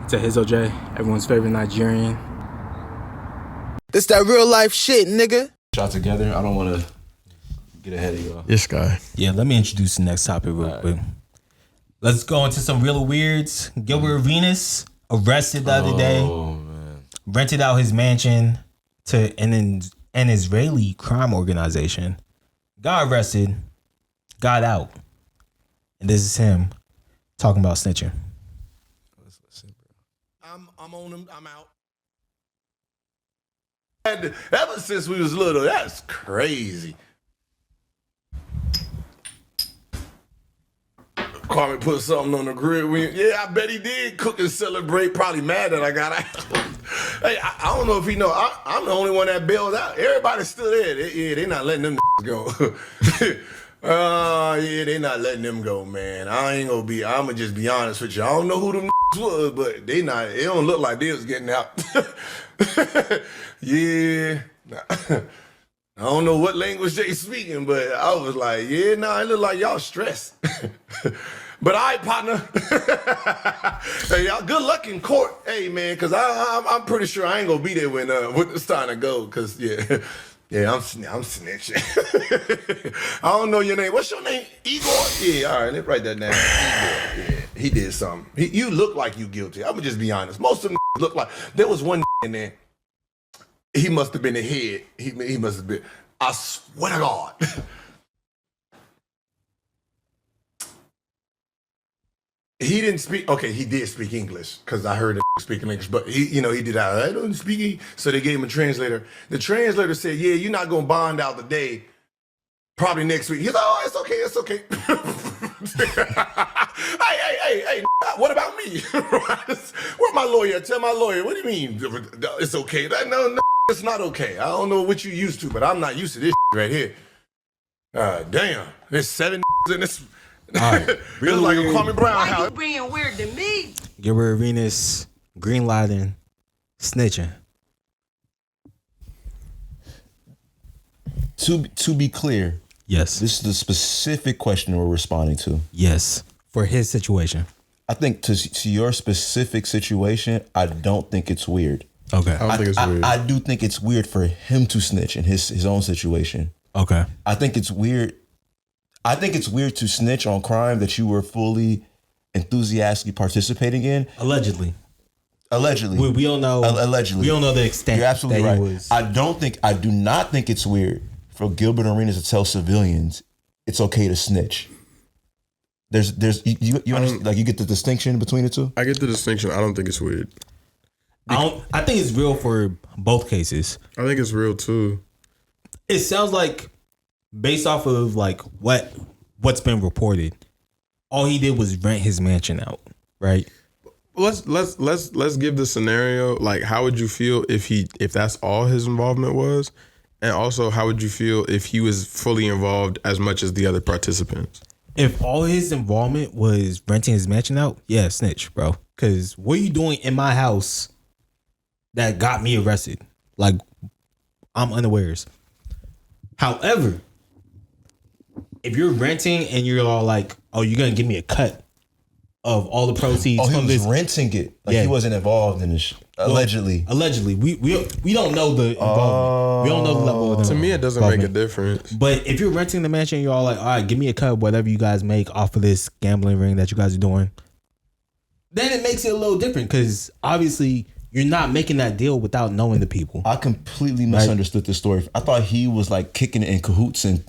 It's Ehizoje, everyone's favorite Nigerian. This that real life shit, nigga. Shot together. I don't want to get ahead of y'all. This guy. Yeah, let me introduce the next topic real quick. Let's go into some real weirds. Gilbert Venus arrested the other day. Man. Rented out his mansion to an Israeli crime organization. Got arrested. Got out. And this is him talking about snitching. I'm on them. I'm out. Ever since we was little, that's crazy. Kwame put something on the grill. I bet he did cook and celebrate. Probably mad that I got out. Hey, I don't know if he know. I'm the only one that bailed out. Everybody's still there. They not letting them go. They not letting them go, man. I'ma just be honest with you. I don't know who them was, but they not. It don't look like they was getting out. Yeah. I don't know what language they speaking, but I was like, it look like y'all stressed. But all right, partner. Hey, y'all, good luck in court. Hey, man, because I'm pretty sure I ain't going to be there when it's time to go, because, I'm snitching. I don't know your name. What's your name? Igor? Yeah, all right, let's write that down. Igor. Yeah, he did something. You look like you guilty. I'm going to just be honest. Most of them look like, there was one in there. He must have been the head. He must have been. I swear to God. He didn't speak. Okay, he did speak English because I heard him speaking English. But he did. I don't speak. So they gave him a translator. The translator said, "Yeah, you're not gonna bond out today. Probably next week." He's like, "Oh, it's okay. It's okay." Hey, what about me? Where's my lawyer? Tell my lawyer. What do you mean? It's okay. No, it's not okay. I don't know what you used to, but I'm not used to this right here. Damn, there's 7 in this. Right. It's like a Kwame Brown Why house. you being weird to me? Gilbert Venus, green lighting, snitching. To be clear, Yes. this is the specific question we're responding to. Yes. For his situation. I think to your specific situation, I don't think it's weird. Okay. I don't think it's weird. I do think it's weird for him to snitch in his own situation. Okay. I think it's weird. I think it's weird to snitch on crime that you were fully enthusiastically participating in. Allegedly. Allegedly. We don't know. Allegedly. We don't know the extent. You're absolutely that right. He was. I do not think it's weird for Gilbert Arenas to tell civilians it's okay to snitch. There's you understand, like, you get the distinction between the two? I get the distinction. I don't think it's weird. I think it's real for both cases. I think it's real too. It sounds like, based off of like what's been reported, all he did was rent his mansion out, right? Let's give the scenario. Like, how would you feel if that's all his involvement was, and also how would you feel if he was fully involved as much as the other participants? If all his involvement was renting his mansion out, yeah, snitch, bro. Because what are you doing in my house that got me arrested? Like, I'm unawares. However, if you're renting and you're all like, oh, you're going to give me a cut of all the proceeds Oh, he from was this. renting it. Like, Yeah. he wasn't involved in this. Allegedly. Allegedly. We don't know the involvement. We don't know the level of the To me, it doesn't make a difference. But if you're renting the mansion, you're all like, all right, give me a cut of whatever you guys make off of this gambling ring that you guys are doing. Then it makes it a little different because obviously you're not making that deal without knowing the people. I completely misunderstood this story. I thought he was like kicking it in cahoots and,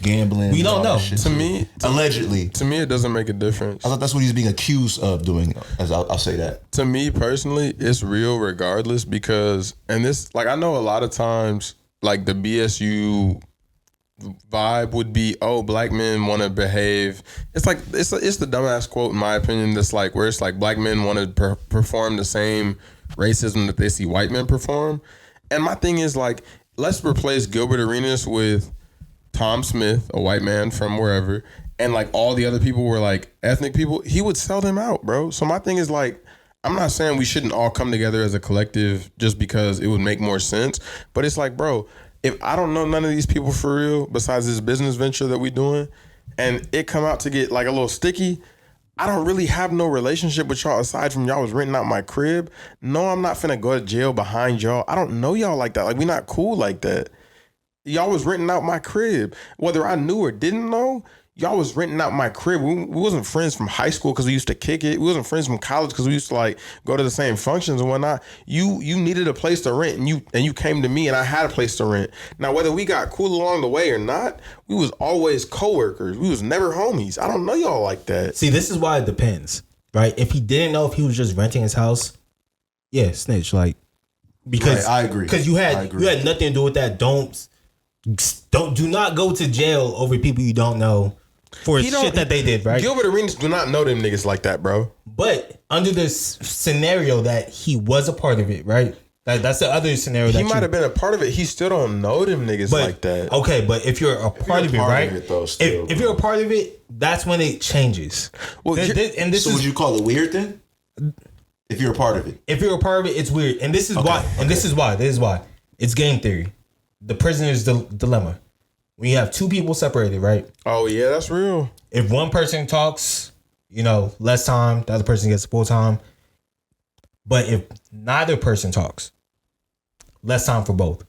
gambling. We don't and all know. that shit. To me, Allegedly. to me, it doesn't make a difference. I thought that's what he's being accused of doing. As I'll say that. To me personally, it's real regardless because, and this, like, I know a lot of times, like, the BSU vibe would be, oh, black men want to behave. It's like, it's the dumbass quote, in my opinion, that's like, where it's like black men want to perform the same racism that they see white men perform. And my thing is, like, let's replace Gilbert Arenas with Tom Smith, a white man from wherever, and like all the other people were like ethnic people. He would sell them out, bro. So my thing is, like, I'm not saying we shouldn't all come together as a collective just because it would make more sense, but it's like, bro, if I don't know none of these people for real besides this business venture that we doing, and it come out to get like a little sticky, I don't really have no relationship with y'all aside from y'all was renting out my crib. No, I'm not finna go to jail behind y'all. I don't know y'all like that. Like, we not cool like that. Y'all was renting out my crib. Whether I knew or didn't know, y'all was renting out my crib. We wasn't friends from high school because we used to kick it. We wasn't friends from college because we used to like go to the same functions and whatnot. You needed a place to rent and you came to me and I had a place to rent. Now, whether we got cool along the way or not, we was always coworkers. We was never homies. I don't know y'all like that. See, this is why it depends, right? If he didn't know if he was just renting his house, yeah, snitch. Like, because Right, I agree. Because you had nothing to do with that. Do not go to jail over people you don't know for shit that they did, right? Gilbert Arenas do not know them niggas like that, bro. But under this scenario that he was a part of it, right? That's the other scenario. He might have been a part of it. He still don't know them niggas like that. Okay, but if you're a part of it, right? If you're a part of it, that's when it changes. Well, So would you call it weird then? If you're a part of it. If you're a part of it, it's weird. And this is why. And this is why. It's game theory. The prisoner's dilemma. When you have two people separated, right? Oh, yeah, that's real. If one person talks, less time, the other person gets full time. But if neither person talks, less time for both.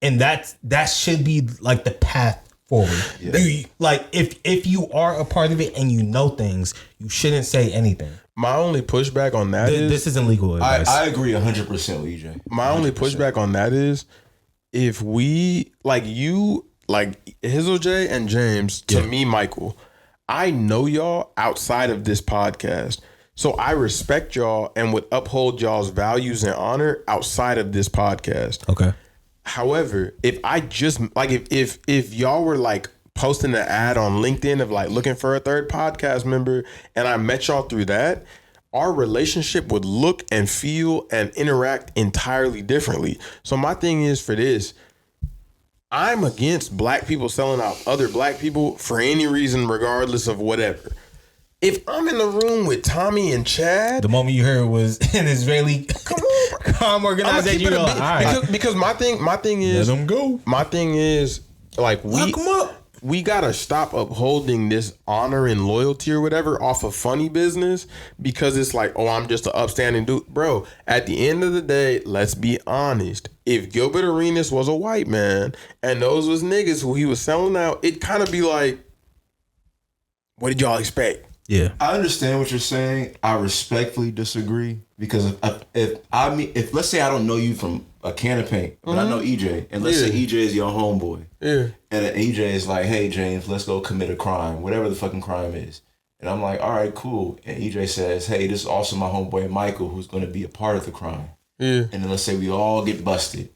And that should be like the path forward. Yeah. If you are a part of it and you know things, you shouldn't say anything. My only pushback on that is... This isn't legal advice. I agree 100% with EJ. My only pushback on that is if we, like you, like Ehizoje and James, to me, Michael, I know y'all outside of this podcast. So I respect y'all and would uphold y'all's values and honor outside of this podcast. Okay. However, if I just like if y'all were like posting an ad on LinkedIn of like looking for a third podcast member and I met y'all through that, our relationship would look and feel and interact entirely differently. So my thing is for this, I'm against black people selling out other black people for any reason, regardless of whatever. If I'm in the room with Tommy and Chad, the moment you heard was an Israeli calm organization, you're like, all right. Because my thing is, let them go. My thing is, like, we gotta stop upholding this honor and loyalty or whatever off of funny business because it's like, oh, I'm just an upstanding dude, bro. At the end of the day, let's be honest. If Gilbert Arenas was a white man and those was niggas who he was selling out, it kind of be like, what did y'all expect? Yeah, I understand what you're saying. I respectfully disagree because if let's say I don't know you from a can of paint, but I know EJ, and let's say EJ is your homeboy, and then EJ is like, hey James, let's go commit a crime, whatever the fucking crime is, and I'm like, all right, cool, and EJ says, hey, this is also my homeboy Michael who's going to be a part of the crime, and then let's say we all get busted.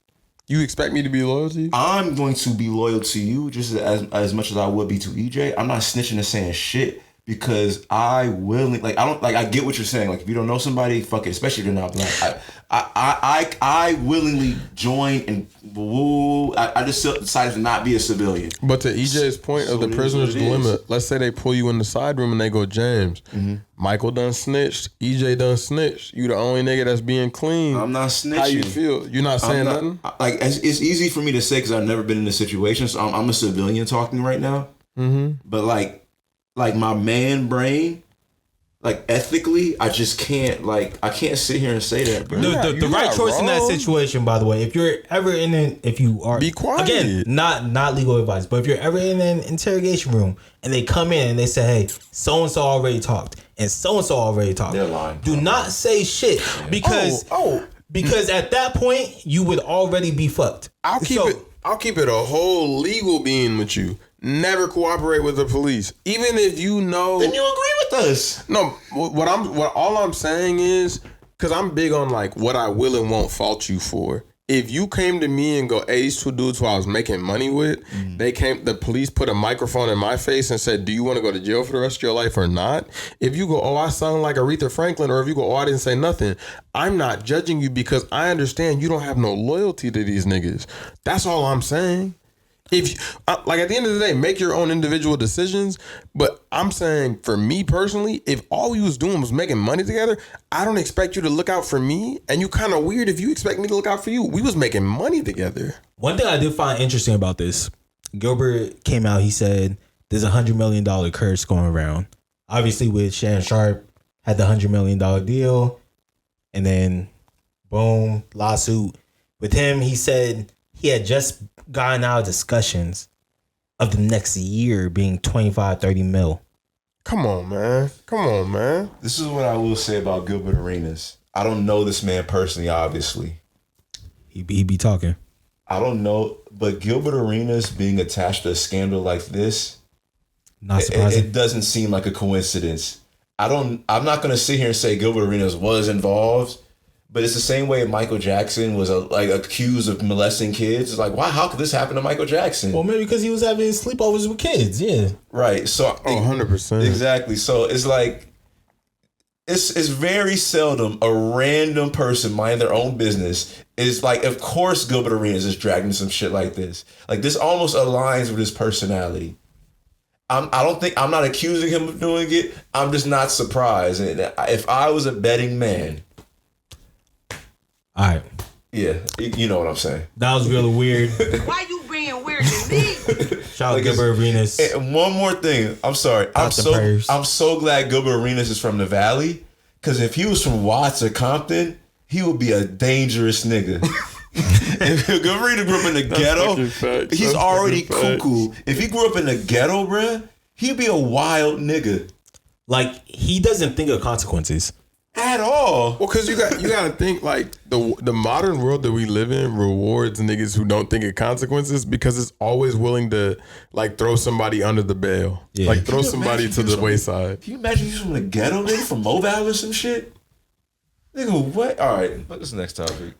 You expect me to be loyal to you? I'm going to be loyal to you just as much as I would be to EJ. I'm not snitching and saying shit. Because I willingly, I get what you're saying. Like, if you don't know somebody, fuck it, especially if they're not black. I willingly join and I just decided to not be a civilian. But to EJ's point of the prisoner's dilemma, let's say they pull you in the side room and they go, James, Michael done snitched, EJ done snitched. You the only nigga that's being clean. I'm not snitching. How you feel? You're not saying nothing? Like, it's easy for me to say because I've never been in this situation. So I'm a civilian talking right now. But like my man brain, like ethically, I just can't, I can't sit here and say that, bro. The right choice in that situation, by the way, if you're ever if you are, be quiet. Again, not legal advice, but if you're ever in an interrogation room and they come in and they say, hey, so-and-so already talked and so-and-so already talked. They're lying. Do not say shit because because at that point you would already be fucked. I'll keep it a whole legal being with you. Never cooperate with the police, even if you know. Then you agree with us. No, all I'm saying is, because I'm big on like what I will and won't fault you for. If you came to me and go, hey, these two dudes who I was making money with, the police put a microphone in my face and said, do you want to go to jail for the rest of your life or not? If you go, oh, I sound like Aretha Franklin, or if you go, oh, I didn't say nothing, I'm not judging you because I understand you don't have no loyalty to these niggas. That's all I'm saying. If like at the end of the day, make your own individual decisions. But I'm saying for me personally, if all we was doing was making money together, I don't expect you to look out for me. And you kind of weird if you expect me to look out for you. We was making money together. One thing I did find interesting about this, Gilbert came out. He said there's $100 million curse going around. obviously with Shannon Sharp, had the $100 million deal, and then boom, lawsuit. With him, he said he had just gotten out of discussions of the next year being 25, 30 mil. Come on, man. This is what I will say about Gilbert Arenas. I don't know this man personally, obviously. He be talking. I don't know, but Gilbert Arenas being attached to a scandal like this, Not surprising. it doesn't seem like a coincidence. I'm not gonna sit here and say Gilbert Arenas was involved, but it's the same way Michael Jackson was accused of molesting kids. It's like, why? How could this happen to Michael Jackson? Well, maybe because he was having sleepovers with kids. Yeah. Right. So 100%. Exactly. So it's like it's very seldom a random person minding their own business is like, of course Gilbert Arenas is dragging some shit like this. Like, this almost aligns with his personality. I'm not accusing him of doing it. I'm just not surprised. And if I was a betting man, all right. Yeah, you know what I'm saying. That was really weird. Why you being weird to me? Shout out Gilbert Arenas. And one more thing. I'm sorry. I'm so glad Gilbert Arenas is from the Valley, because if he was from Watts or Compton, he would be a dangerous nigga. If Gilbert Arenas grew up in the ghetto, he's already cuckoo. If he grew up in the ghetto, bruh, he'd be a wild nigga. Like, he doesn't think of consequences at all. Well, because you got to think, like, the modern world that we live in rewards niggas who don't think of consequences, because it's always willing to, like, throw somebody under the bail. Yeah. Like, throw somebody to the wayside. Can you imagine you from the ghetto, nigga, from Mobile or some shit? Nigga, what? All right, what's the next topic?